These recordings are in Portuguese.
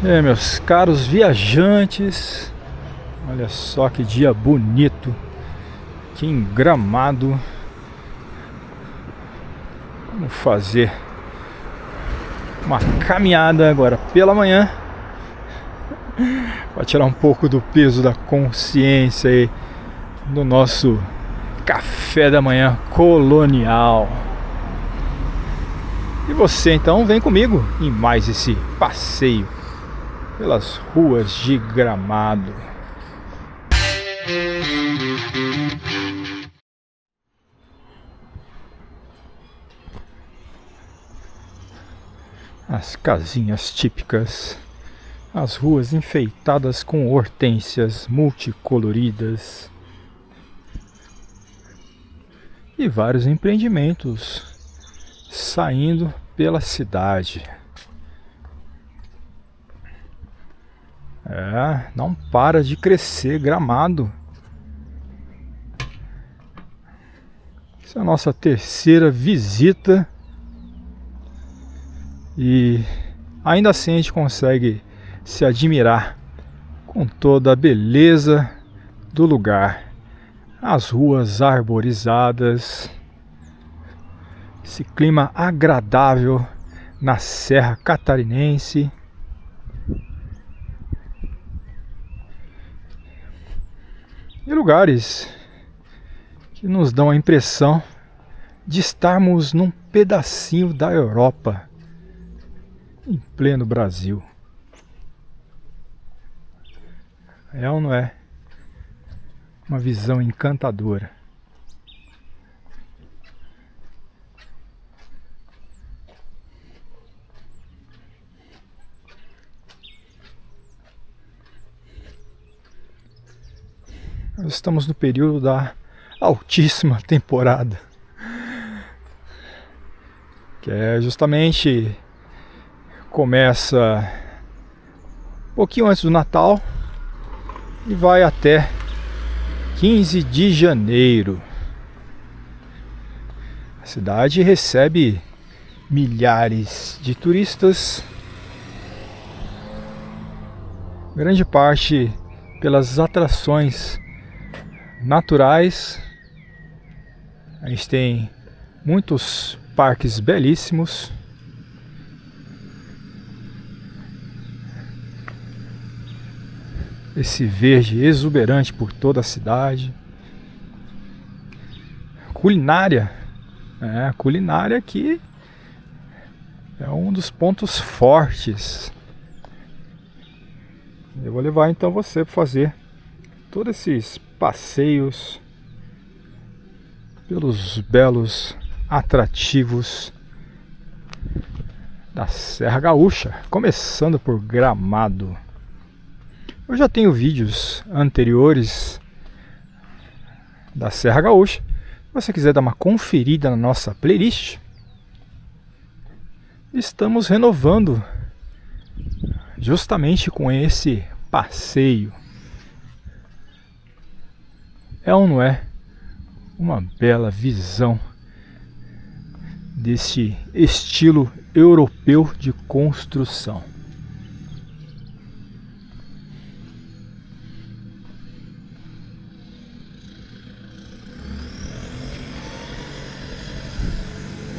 É, meus caros viajantes, olha só que dia bonito aqui em Gramado. Vamos fazer uma caminhada agora pela manhã para tirar um pouco do peso da consciência aí do nosso café da manhã colonial. E você então vem comigo em mais esse passeio pelas ruas de Gramado. As casinhas típicas, as ruas enfeitadas com hortênsias multicoloridas e vários empreendimentos saindo pela cidade. Não para de crescer Gramado. Essa é a nossa terceira visita e ainda assim a gente consegue se admirar com toda a beleza do lugar. As ruas arborizadas, esse clima agradável na Serra Catarinense. E lugares que nos dão a impressão de estarmos num pedacinho da Europa, em pleno Brasil. É ou não é? Uma visão encantadora. Nós estamos no período da altíssima temporada, que é justamente começa um pouquinho antes do Natal e vai até 15 de janeiro. A cidade recebe milhares de turistas, grande parte pelas atrações naturais. A gente tem muitos parques belíssimos. Esse verde exuberante por toda a cidade. Culinária. A culinária aqui é um dos pontos fortes. Eu vou levar então você para fazer todos esses passeios pelos belos atrativos da Serra Gaúcha, começando por Gramado. Eu já tenho vídeos anteriores da Serra Gaúcha. Se você quiser dar uma conferida na nossa playlist, estamos renovando justamente com esse passeio. É ou não é uma bela visão desse estilo europeu de construção?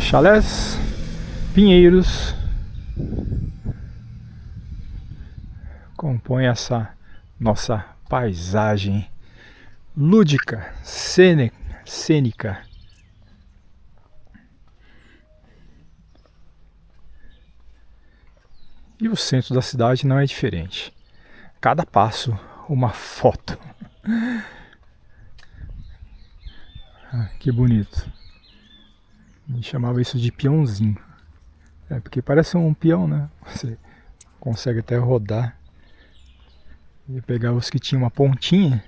Chalés, pinheiros compõem essa nossa paisagem lúdica, cênica. E o centro da cidade não é diferente. Cada passo, uma foto. Que bonito. A gente chamava isso de peãozinho. Porque parece um peão, né? Você consegue até rodar e pegar os que tinham uma pontinha.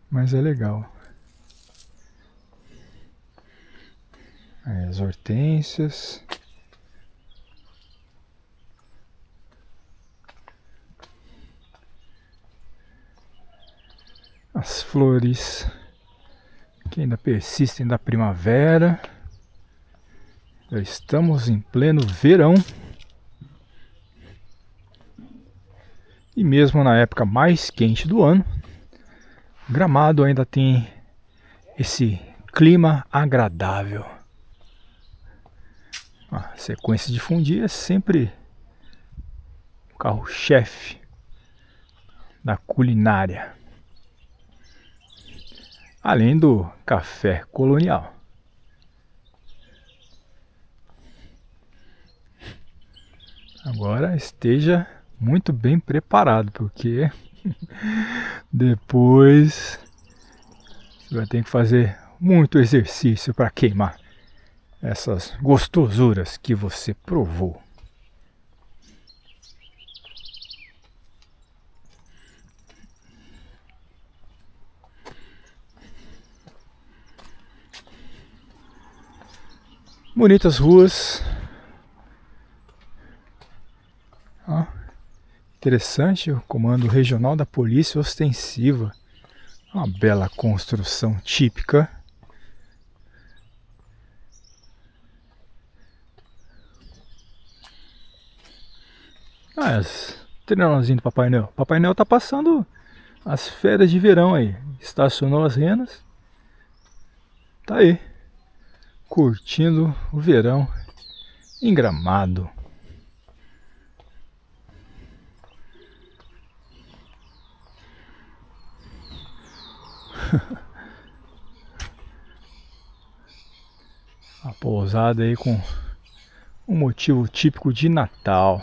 Mas é legal. Aí as hortênsias. As flores que ainda persistem da primavera. Já estamos em pleno verão. E mesmo na época mais quente do ano, Gramado ainda tem esse clima agradável. A sequência de fundi é sempre o carro-chefe da culinária, além do café colonial. Agora esteja muito bem preparado, porque depois você vai ter que fazer muito exercício para queimar essas gostosuras que você provou. Bonitas ruas. Interessante, o Comando Regional da Polícia Ostensiva. Uma bela construção típica. As trenzinho do Papai Noel. Papai Noel tá passando as férias de verão aí. Estacionou as renas. Tá aí, curtindo o verão em Gramado. A pousada aí com um motivo típico de Natal.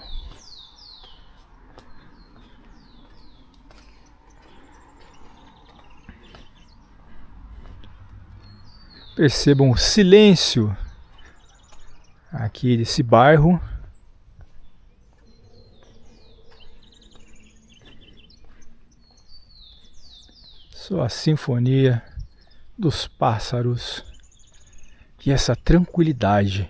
Percebam o silêncio aqui desse bairro. Só a sinfonia dos pássaros e essa tranquilidade.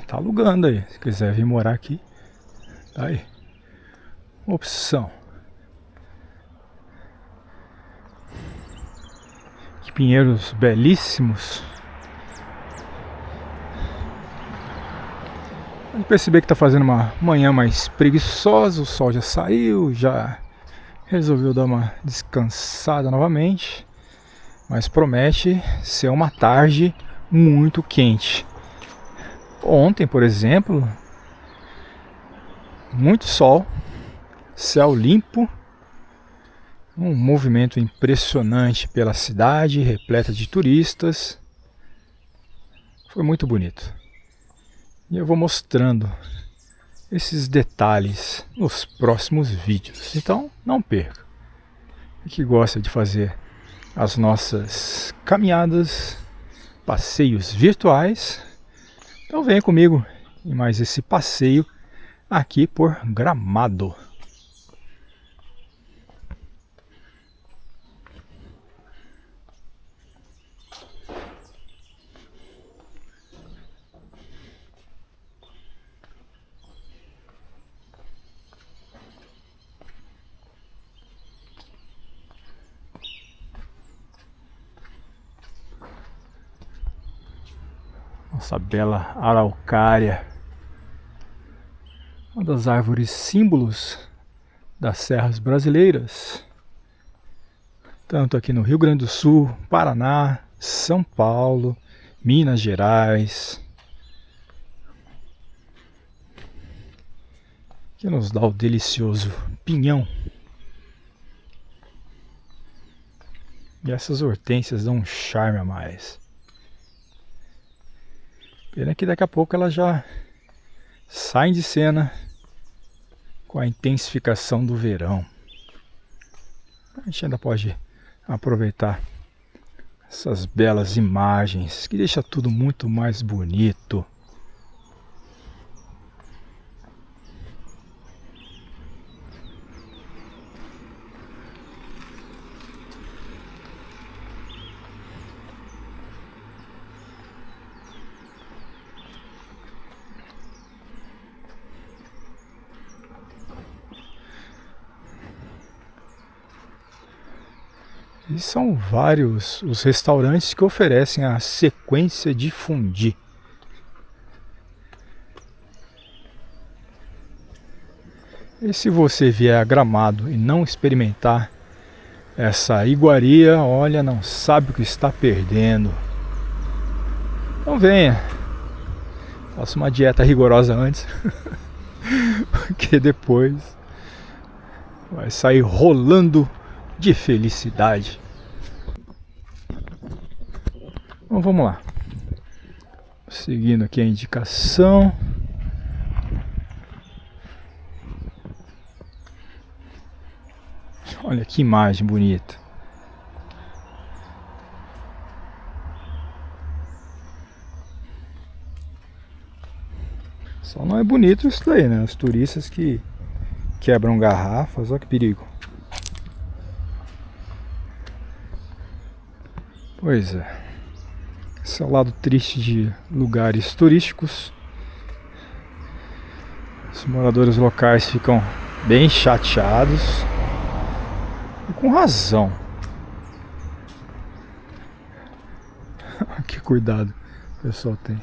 Tá alugando aí. Se quiser vir morar aqui, tá aí. Opção. Que pinheiros belíssimos. Pode perceber que está fazendo uma manhã mais preguiçosa. O sol já saiu, já resolveu dar uma descansada novamente. Mas promete ser uma tarde muito quente. Ontem, por exemplo, muito sol, céu limpo, um movimento impressionante pela cidade, repleta de turistas. Foi muito bonito. E eu vou mostrando esses detalhes nos próximos vídeos. Então, não perca. E que gosta de fazer as nossas caminhadas, passeios virtuais, então venha comigo em mais esse passeio aqui por Gramado. Nossa bela araucária, uma das árvores símbolos das serras brasileiras, tanto aqui no Rio Grande do Sul, Paraná, São Paulo, Minas Gerais, que nos dá o delicioso pinhão. E essas hortênsias dão um charme a mais. Pena que daqui a pouco elas já saem de cena com a intensificação do verão. A gente ainda pode aproveitar essas belas imagens que deixa tudo muito mais bonito. E são vários os restaurantes que oferecem a sequência de fondue. E se você vier a Gramado e não experimentar essa iguaria, olha, não sabe o que está perdendo. Então venha, faça uma dieta rigorosa antes, porque depois vai sair rolando de felicidade. Então vamos lá, seguindo aqui a indicação. Olha que imagem bonita. Só não é bonito isso daí, né? Os turistas que quebram garrafas, olha que perigo. Pois é. Esse é o lado triste de lugares turísticos. Os moradores locais ficam bem chateados. E com razão. Que cuidado o pessoal tem.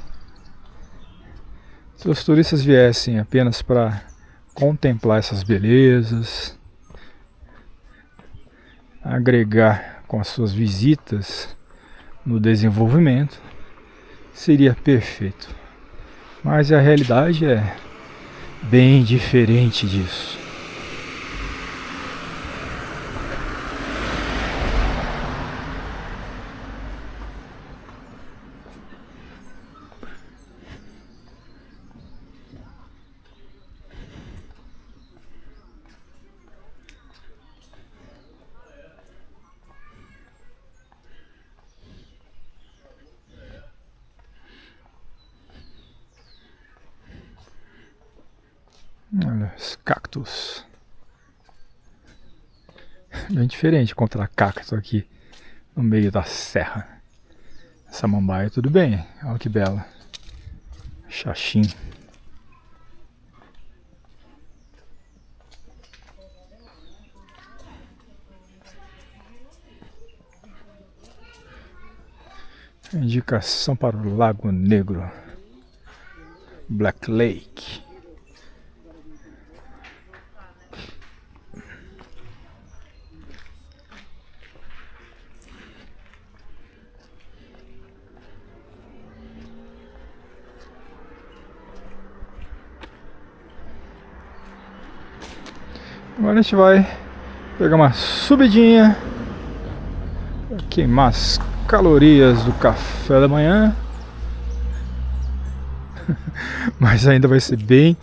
Se os turistas viessem apenas para contemplar essas belezas, agregar com as suas visitas no desenvolvimento, seria perfeito. Mas a realidade é bem diferente disso. Olha, os cactos. Bem diferente encontrar cacto aqui no meio da serra. Samambaia tudo bem, olha que bela. Xaxim. Indicação para o Lago Negro. Black Lake. Agora a gente vai pegar uma subidinha para queimar as calorias do café da manhã. Mas ainda vai ser bem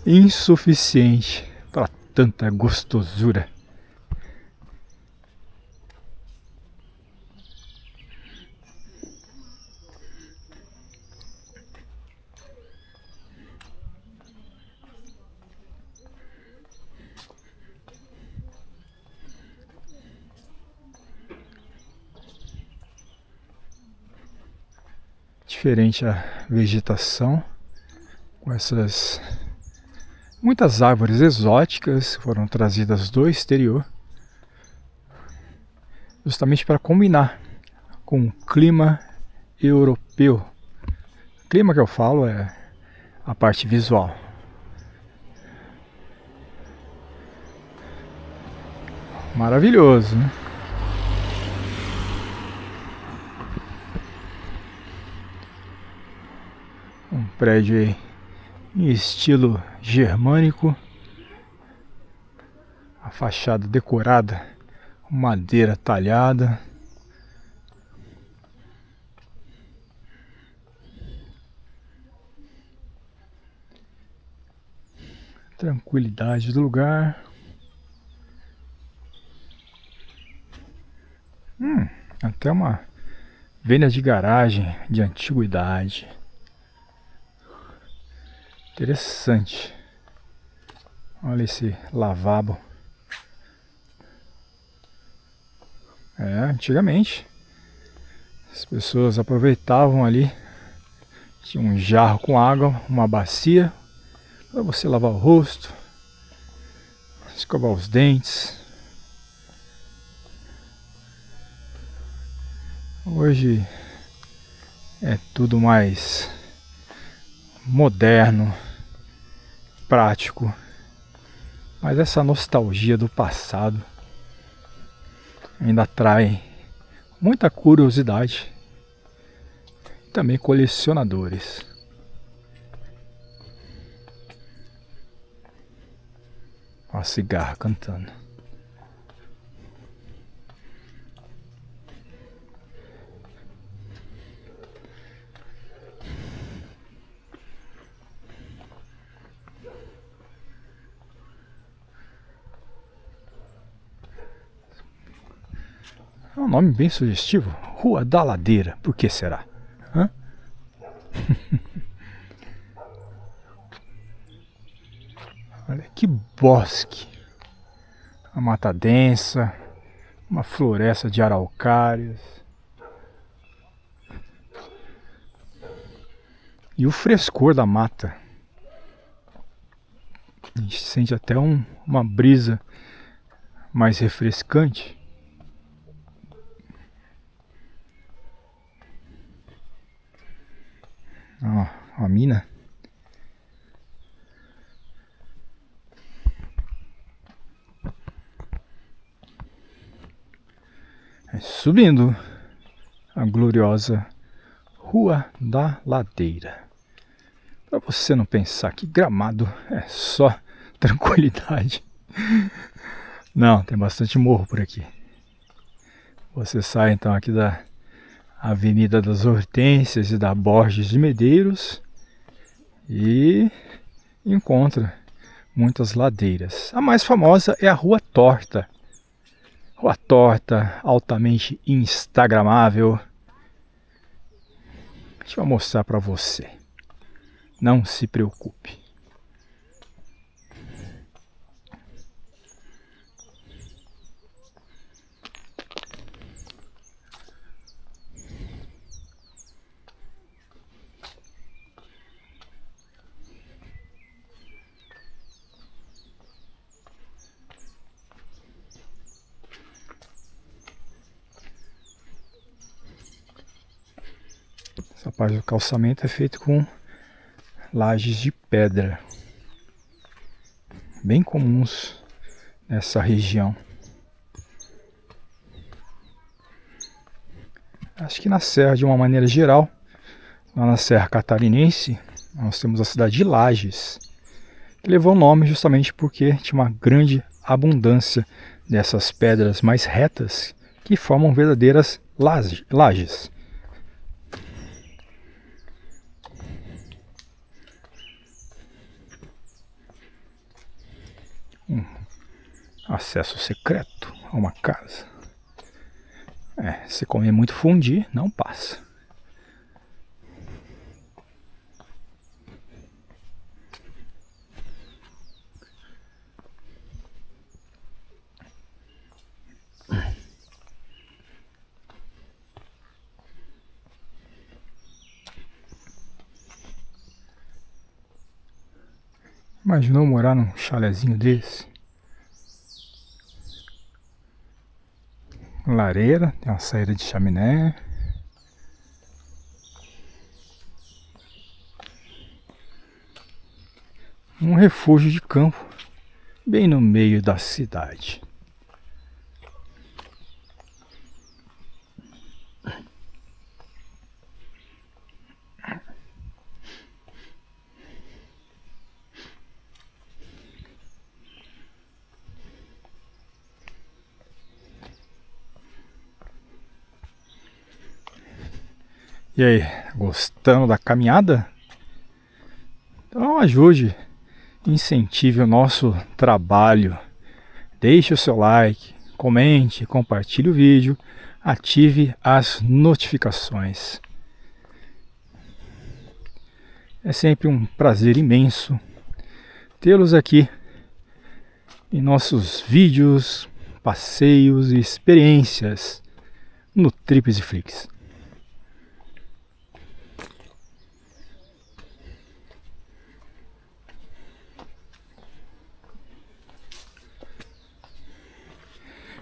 insuficiente para tanta gostosura. Diferente a vegetação, com essas muitas árvores exóticas que foram trazidas do exterior, justamente para combinar com o clima europeu. O clima que eu falo é a parte visual. Maravilhoso, né? Um prédio aí em estilo germânico, a fachada decorada com madeira talhada. Tranquilidade do lugar. Até uma venda de garagem de antiguidade. Interessante. Olha esse lavabo. Antigamente as pessoas aproveitavam ali, tinha um jarro com água, uma bacia para você lavar o rosto, escovar os dentes. Hoje é tudo mais moderno, prático, mas essa nostalgia do passado ainda atrai muita curiosidade e também colecionadores. Ó, a cigarra cantando. É um nome bem sugestivo. Rua da Ladeira. Por que será? Hã? Olha que bosque. A mata densa. Uma floresta de araucárias. E o frescor da mata. A gente sente até uma brisa mais refrescante. Ó, a mina. Subindo a gloriosa Rua da Ladeira. Para você não pensar que Gramado é só tranquilidade. Não, tem bastante morro por aqui. Você sai então aqui da Avenida das Hortênsias e da Borges de Medeiros e encontra muitas ladeiras. A mais famosa é a Rua Torta. Rua Torta, altamente instagramável. Deixa eu mostrar para você. Não se preocupe. Essa parte do calçamento é feito com lajes de pedra, bem comuns nessa região. Acho que na Serra, de uma maneira geral, lá na Serra Catarinense, nós temos a cidade de Lages, que levou o nome justamente porque tinha uma grande abundância dessas pedras mais retas que formam verdadeiras lajes. Acesso secreto a uma casa. Se comer muito fundi, não passa. Imaginou morar num chalezinho desse? Lareira, tem uma saída de chaminé. Um refúgio de campo, bem no meio da cidade. E aí, gostando da caminhada? Então ajude, incentive o nosso trabalho. Deixe o seu like, comente, compartilhe o vídeo, ative as notificações. É sempre um prazer imenso tê-los aqui em nossos vídeos, passeios e experiências no Trips e Flix.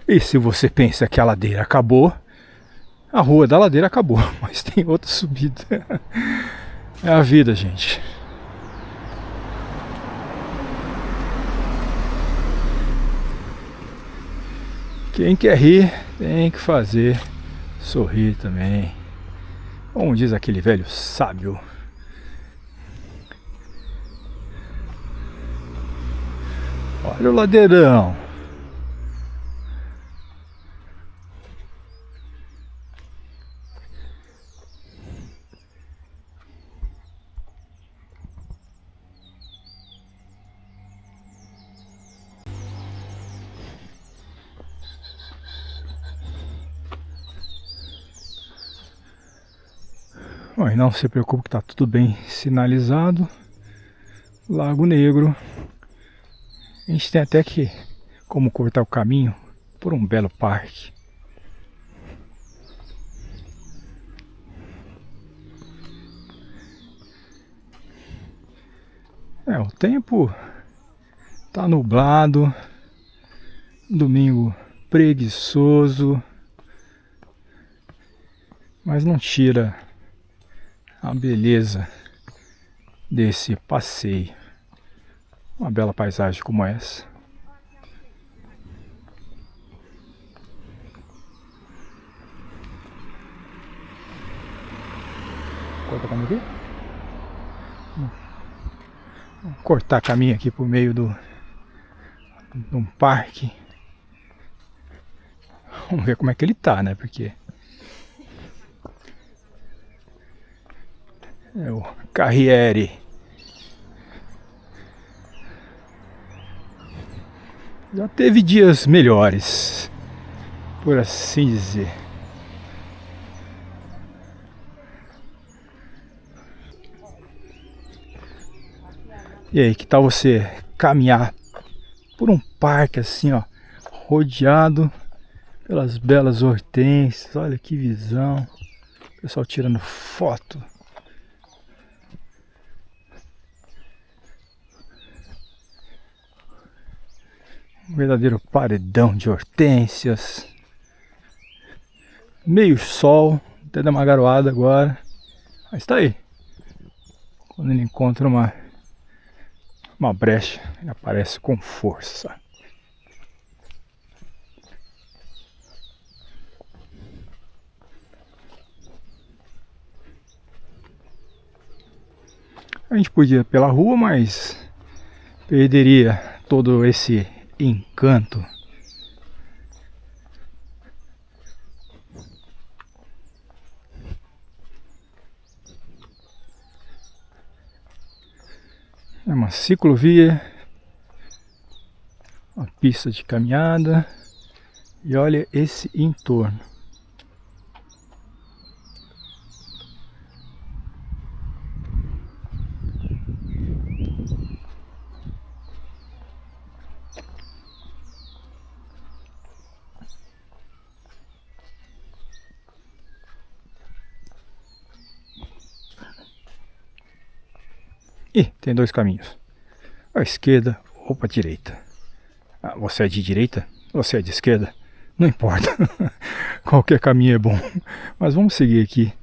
E se você pensa que a ladeira acabou, A rua da ladeira acabou, mas tem outra subida. É a vida, gente. Quem quer rir tem que fazer sorrir também. Como diz aquele velho sábio. Olha o ladeirão. Bom, e não se preocupe que está tudo bem sinalizado. Lago Negro. A gente tem até que como cortar o caminho por um belo parque. O tempo tá nublado, domingo preguiçoso, mas não tira a beleza desse passeio. Uma bela paisagem como essa. Corta o caminho aqui? Vou cortar caminho aqui por meio de um parque. Vamos ver como é que ele tá, né? Porque é o Carriere. Já teve dias melhores, por assim dizer. E aí, que tal você caminhar por um parque assim, ó, rodeado pelas belas hortênsias? Olha que visão. O pessoal tirando foto. Um verdadeiro paredão de hortênsias. Meio sol, até dá uma garoada agora. Mas tá aí. Quando ele encontra uma brecha, ele aparece com força. A gente podia ir pela rua, mas perderia todo esse encanto. É uma ciclovia, uma pista de caminhada, e olha esse entorno. Ih, tem dois caminhos. À esquerda ou para a direita. Ah, você é de direita? Você é de esquerda? Não importa. Qualquer caminho é bom. Mas vamos seguir aqui.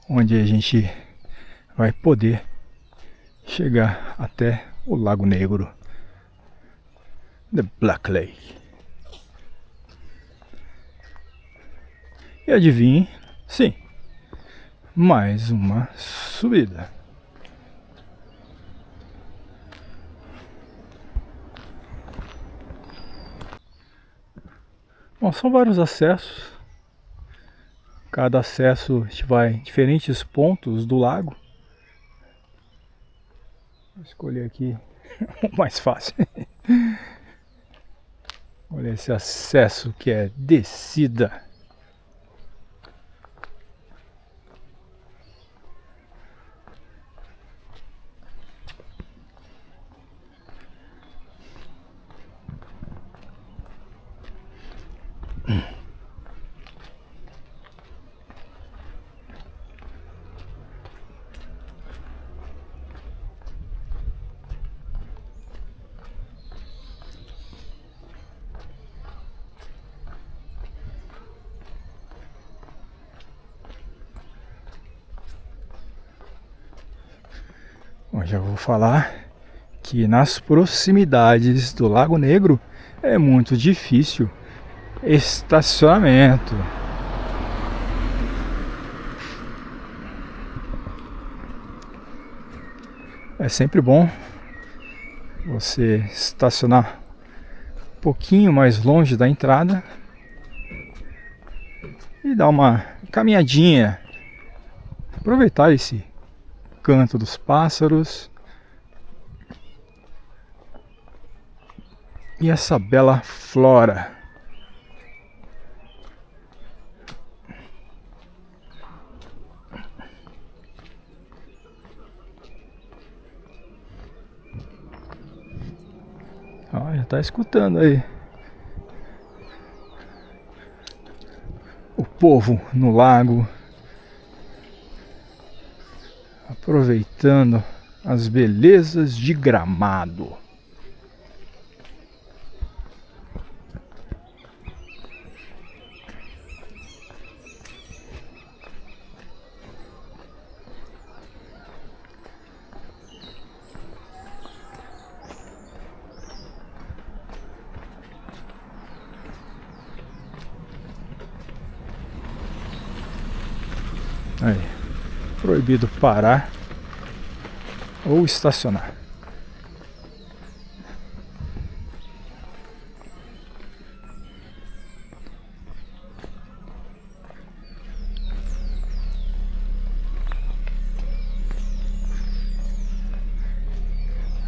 Onde a gente vai poder chegar até o Lago Negro. The Black Lake. E adivinhe, sim, mais uma subida. Bom, são vários acessos. Cada acesso a gente vai em diferentes pontos do lago. Vou escolher aqui o mais fácil. Olha esse acesso que é descida. Bom, já vou falar que nas proximidades do Lago Negro é muito difícil estacionamento. É sempre bom você estacionar um pouquinho mais longe da entrada e dar uma caminhadinha, aproveitar esse canto dos pássaros e essa bela flora. Ó, já tá escutando aí o povo no lago, aproveitando as belezas de Gramado. Aí, proibido parar ou estacionar.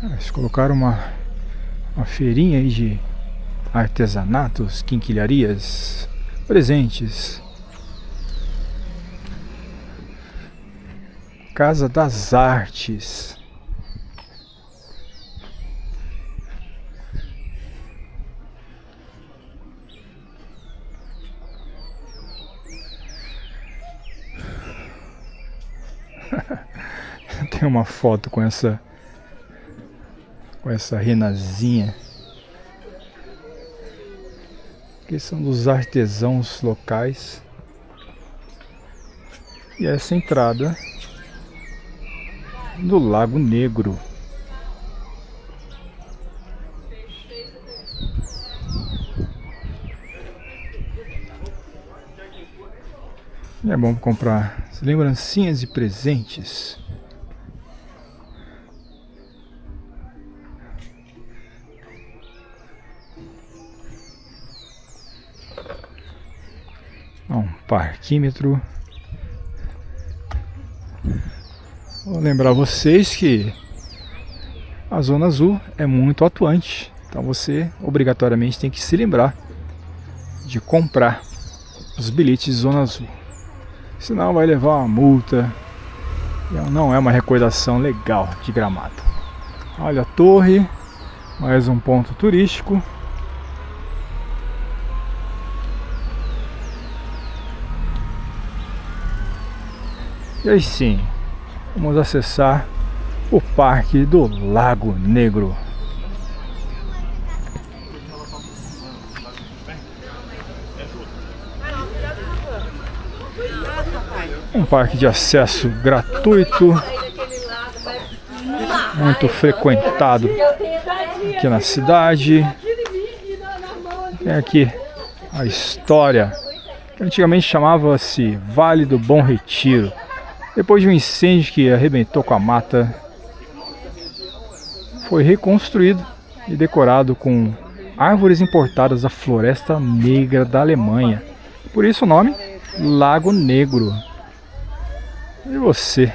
Eles colocaram uma feirinha aí de artesanatos, quinquilharias, presentes. Casa das Artes. Tem uma foto com essa renazinha, que são dos artesãos locais. E essa entrada do Lago Negro. E é bom comprar lembrancinhas e presentes. Um parquímetro. Vou lembrar vocês que a Zona Azul é muito atuante, então você obrigatoriamente tem que se lembrar de comprar os bilhetes de Zona Azul, senão vai levar uma multa e não é uma recordação legal de Gramado. Olha a torre, mais um ponto turístico. E aí sim, vamos acessar o Parque do Lago Negro. Um parque de acesso gratuito, muito frequentado aqui na cidade. Tem aqui a história, que antigamente chamava-se Vale do Bom Retiro. Depois de um incêndio que arrebentou com a mata, foi reconstruído e decorado com árvores importadas da Floresta Negra da Alemanha. Por isso o nome Lago Negro. E você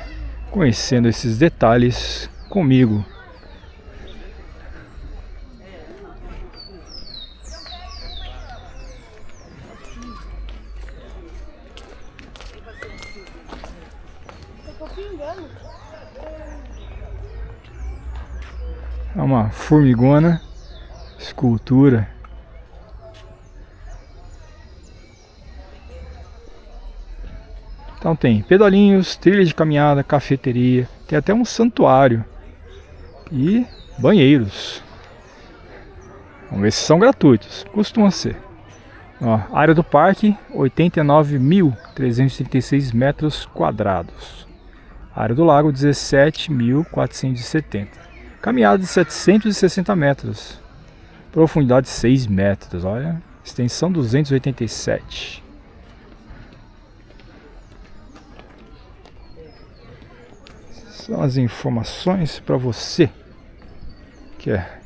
conhecendo esses detalhes comigo. É uma formigona, escultura. Então tem pedalinhos, trilha de caminhada, cafeteria, tem até um santuário e banheiros. Vamos ver se são gratuitos, costumam ser. Ó, área do parque, 89.336 metros quadrados. Área do lago 17.470. Caminhada de 760 metros. Profundidade 6 metros, olha. Extensão 287. São as informações para você que quer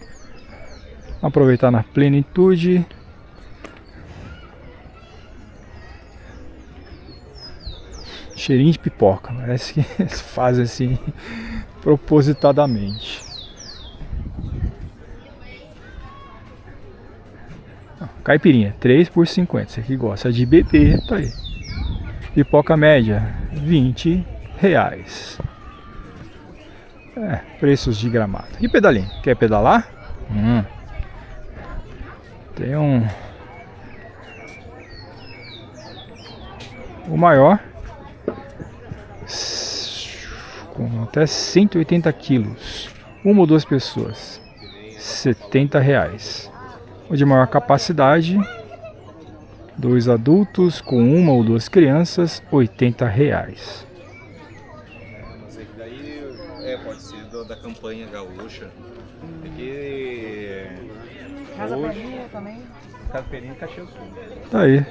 aproveitar na plenitude. Cheirinho de pipoca, parece que eles fazem assim propositadamente. Caipirinha, 3 por 50. Você que gosta de beber, tá aí. Pipoca média, R$20. Preços de Gramado. E pedalinho? Quer pedalar? Tem o maior, com até 180 quilos. Uma ou duas pessoas, R$70. O de maior capacidade, 2 adultos com uma ou duas crianças, R$80. Pode ser da campanha gaúcha. Aqui. Casa Peninha também. Casa Peninha, Caxias Sul. Tá aí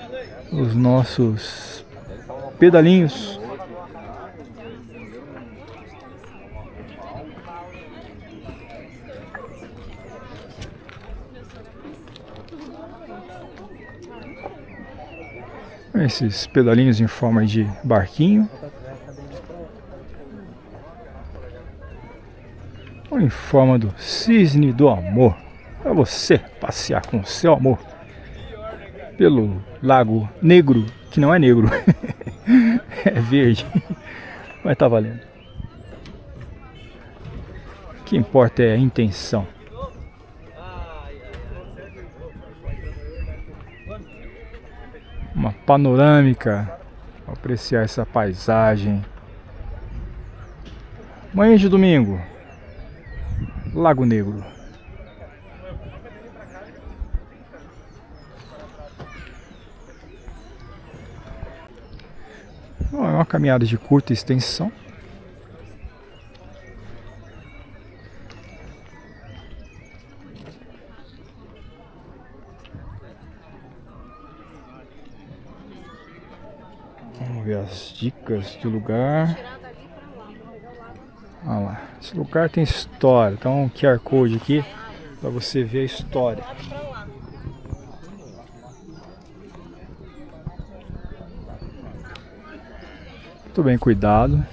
os nossos pedalinhos. Esses pedalinhos em forma de barquinho. Ou em forma do cisne do amor. Para você passear com o seu amor pelo Lago Negro, que não é negro, é verde, mas tá valendo. O que importa é a intenção. Uma panorâmica para apreciar essa paisagem. Manhã de domingo, Lago Negro. É uma caminhada de curta extensão. Vamos ver as dicas do lugar. Olha lá, esse lugar tem história. Então um QR Code aqui para você ver a história. Muito bem cuidado.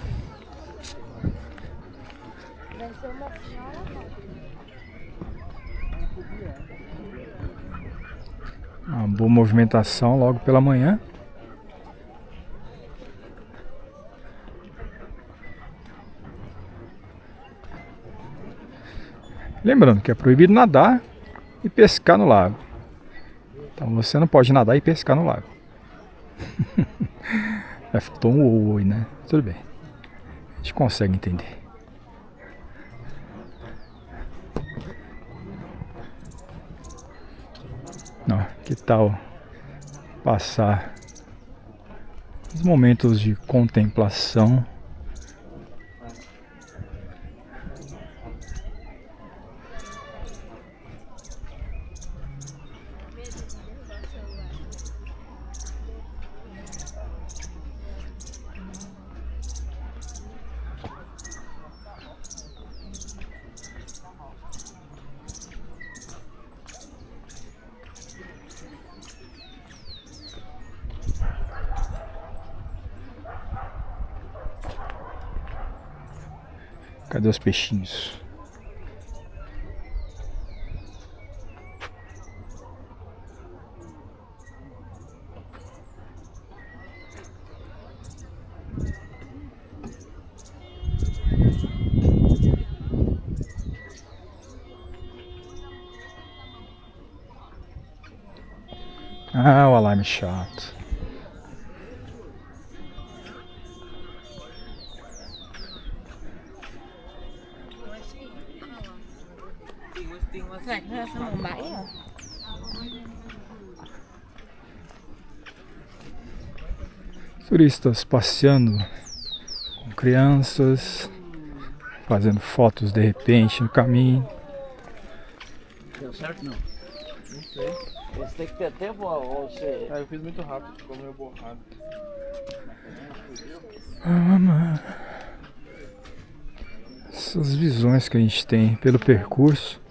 Uma boa movimentação logo pela manhã. Lembrando que é proibido nadar e pescar no lago. Então você não pode nadar e pescar no lago. Faltou um oi, né? Tudo bem. A gente consegue entender. Não, que tal passar os momentos de contemplação? Cadê os peixinhos? Ah, o alarme chato. Này, nó xong một bãi à? Turistas passeando com crianças fazendo fotos de repente no caminho. Deu certo não? Não sei. Esse tem que ter tempo ou você... Ah, eu fiz muito rápido, ficou meio borrado. Essas visões que a gente tem pelo percurso,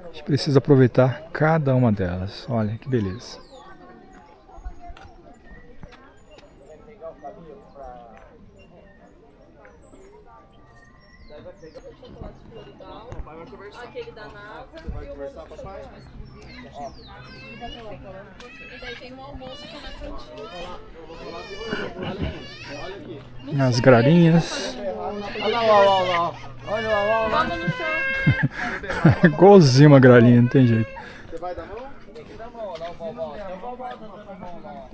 a gente precisa aproveitar cada uma delas. Olha que beleza. Aquele da NASA e o conversar, papai. E daí tem um almoço que é na cantina. As grarinhas. Olha lá. Olha lá. Vamos no chão. Igualzinho uma grarinha, não tem jeito. Você vai dar mão? Tem que dar mão, lá o vovó. Tem o vovó dando mão lá.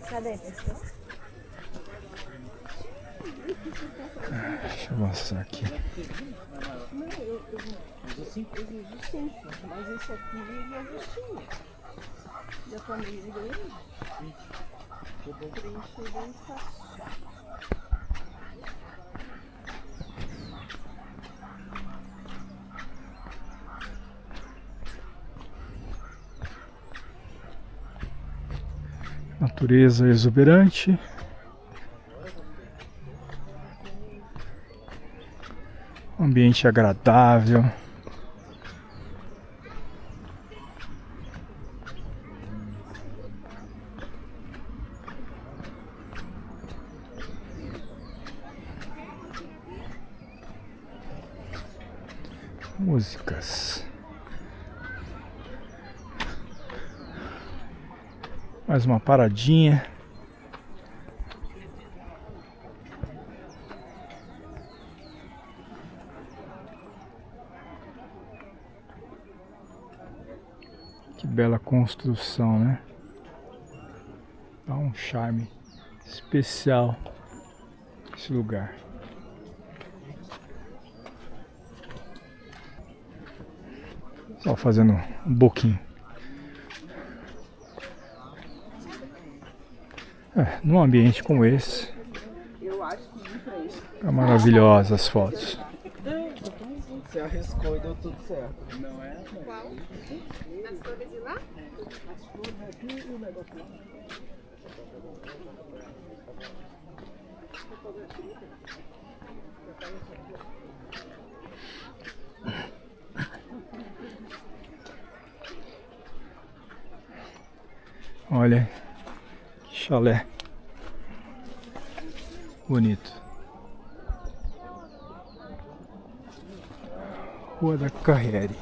Cadê, pessoal? Deixa eu avançar aqui. Mas esse aqui é justinho. Da família dele. Preencher bem fácil. Natureza exuberante. Ambiente agradável. Músicas. Mais uma paradinha. Que bela construção, né? Dá um charme especial esse lugar. Só fazendo um pouquinho. Num ambiente como esse, é maravilhosa as fotos. Você arriscou e deu tudo certo. Não é? Qual? Das flores de lá? Olha que chalé bonito. Rua da Carriere.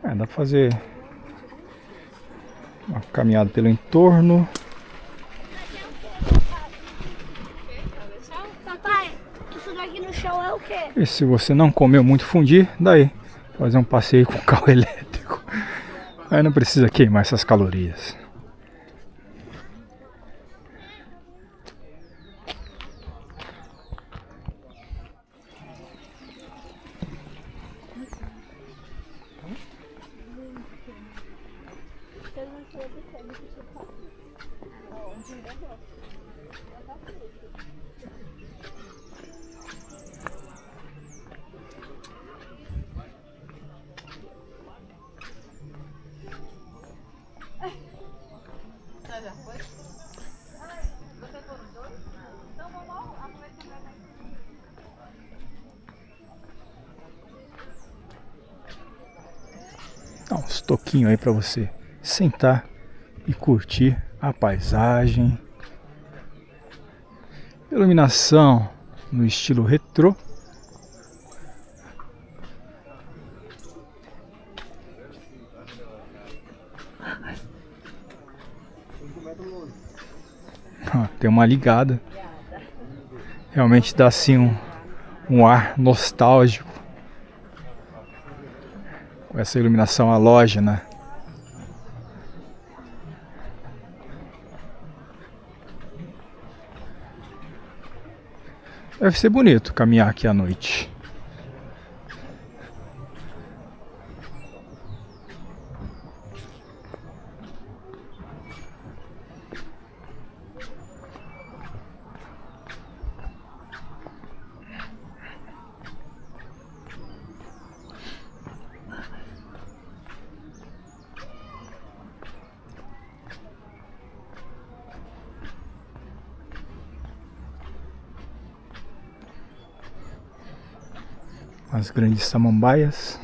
Dá pra fazer uma caminhada pelo entorno. Papai, isso daqui no chão é o quê? E se você não comeu muito fundi, daí fazer um passeio com carro elétrico. Aí não precisa queimar essas calorias. Dá uns toquinhos aí pra você sentar e curtir a paisagem. Iluminação no estilo retrô. Tem uma ligada. Realmente dá assim um ar nostálgico. Com essa iluminação halógena. Deve ser bonito caminhar aqui à noite. As grandes samambaias.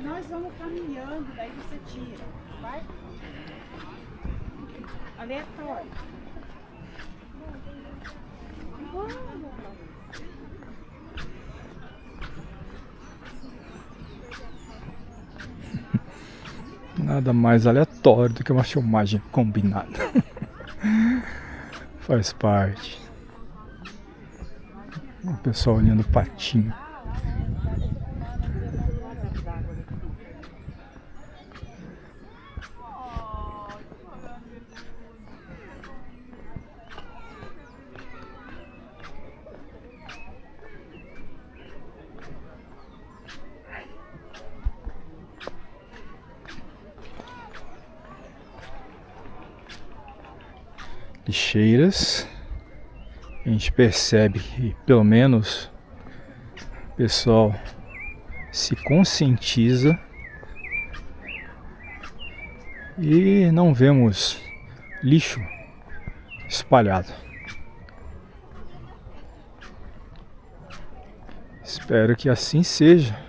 Nós vamos caminhando, daí você tira. Vai? Aleatório. Nada mais aleatório do que uma filmagem combinada. Faz parte. O pessoal olhando o patinho. Lixeiras. A gente percebe que pelo menos o pessoal se conscientiza e não vemos lixo espalhado. Espero que assim seja.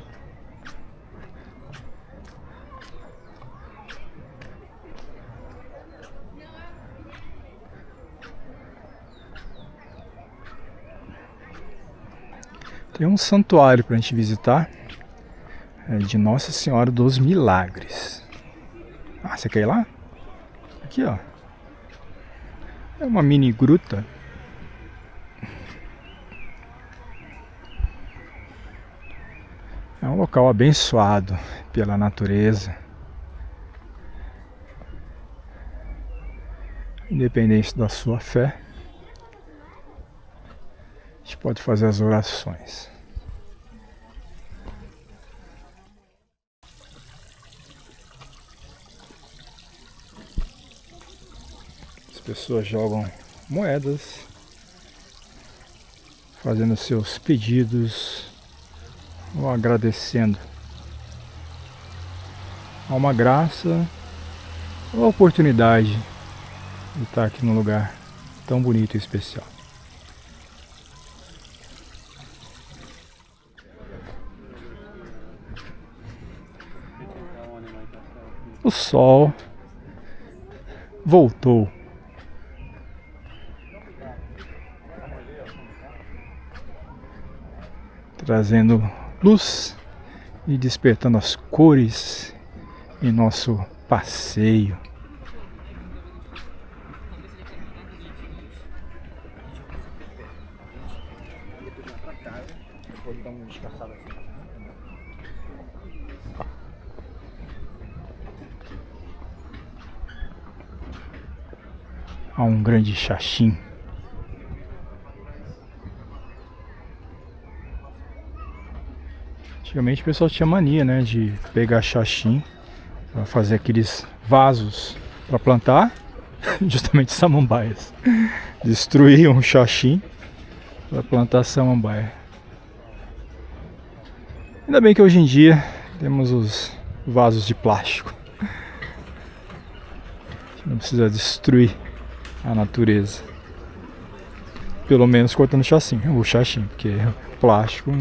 Tem um santuário para a gente visitar, de Nossa Senhora dos Milagres. Ah, você quer ir lá? Aqui, ó. É uma mini gruta. É um local abençoado pela natureza. Independente da sua fé, a gente pode fazer as orações. As pessoas jogam moedas, fazendo seus pedidos ou agradecendo a uma graça ou a oportunidade de estar aqui num lugar tão bonito e especial. O sol voltou. Trazendo luz e despertando as cores em nosso passeio. Há um grande xaxim Antigamente o pessoal tinha mania, né, de pegar xaxim para fazer aqueles vasos para plantar, justamente samambaias. Destruíam o xaxim para plantar samambaia. Ainda bem que hoje em dia temos os vasos de plástico. A gente não precisa destruir a natureza. Pelo menos cortando o xaxim, porque o plástico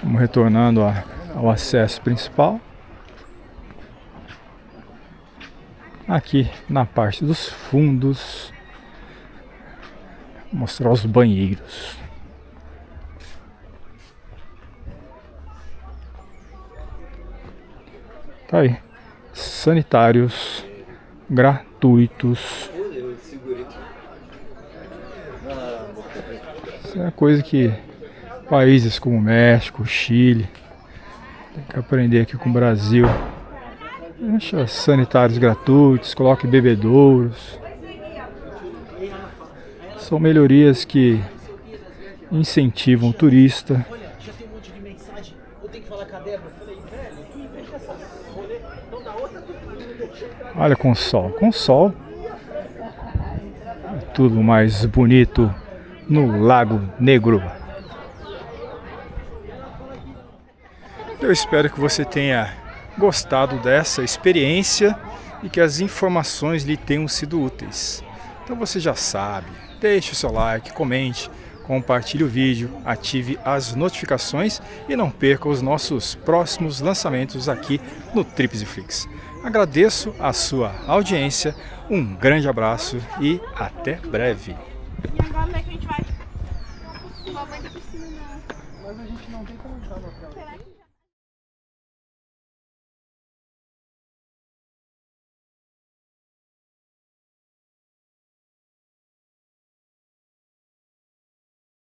Vamos retornando ao acesso principal. Aqui na parte dos fundos, vou mostrar os banheiros. Tá aí, sanitários gratuitos. Isso é coisa que países como México, Chile, tem que aprender aqui com o Brasil. Deixa sanitários gratuitos, coloque bebedouros. São melhorias que incentivam o turista. Já tem um monte de mensagem, eu tenho que falar com a Débora. Eu falei, velho, que veja essas rolê, não dá outra. Olha, com sol é tudo mais bonito no Lago Negro. Eu espero que você tenha gostado dessa experiência e que as informações lhe tenham sido úteis. Então você já sabe, deixe o seu like, comente, compartilhe o vídeo, ative as notificações e não perca os nossos próximos lançamentos aqui no Trips e Flix. Agradeço a sua audiência, um grande abraço e até breve. E agora onde é que a gente vai? Lá vai da piscina, não. Mas a gente não tem como entrar no hotel. Será que já?